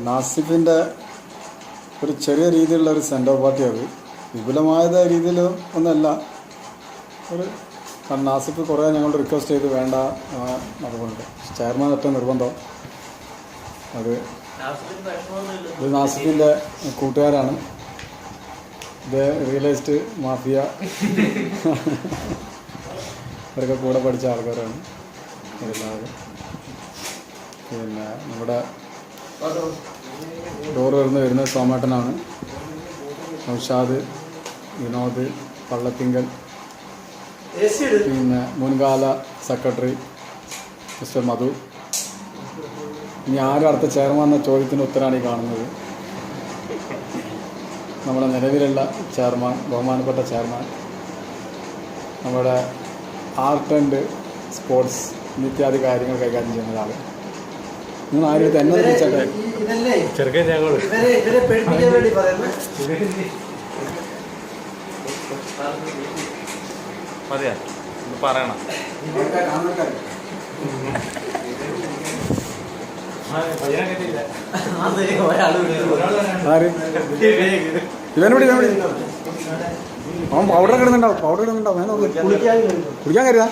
നാസിഫിൻ്റെ ഒരു ചെറിയ രീതിയിലുള്ള ഒരു സെൻഡ് ഓഫ് പാർട്ടി അത് വിപുലമായ രീതിയിൽ ഒന്നല്ല. ഒരു നാസിഫ് കുറേ ഞങ്ങൾ റിക്വസ്റ്റ് ചെയ്ത് വേണ്ട അതുകൊണ്ട് ചെയർമാൻ ഒറ്റ നിർബന്ധം. അത് നാസിഫിൻ്റെ കൂട്ടുകാരാണ്. ഇത് റിയൽ എസ്റ്റേറ്റ് മാഫിയ അവരൊക്കെ കൂടെ പഠിച്ച ആൾക്കാരാണ് എല്ലാവരും. പിന്നെ നമ്മുടെ ഡോർ വരുന്നത് സോമേട്ടനാണ്. നൗഷാദ്, വിനോദ്, പള്ളത്തിങ്കൽ, പിന്നെ മുൻകാല സെക്രട്ടറി മിസ്റ്റർ മധു. ഇനി ആരും അടുത്ത ചെയർമാൻ എന്ന ചോദ്യത്തിന് ഉത്തരമാണ് ഈ കാണുന്നത്. നമ്മുടെ നിലവിലുള്ള ചെയർമാൻ, ബഹുമാനപ്പെട്ട ചെയർമാൻ, നമ്മുടെ ആർട്ട് ആൻഡ് സ്പോർട്സ് ഇത്യാദി കാര്യങ്ങൾ കൈകാര്യം ചെയ്യുന്ന ഒരാൾ. നിങ്ങൾ ആരും തന്നെ വിളിച്ചോട്ടെ. ചെറുക്കൻ ഞങ്ങൾ മതിയാ പറയണം. അവൻ പൗഡർ ഇടുന്നുണ്ടാവും. വേണം കുളിക്കാൻ കരുതാ.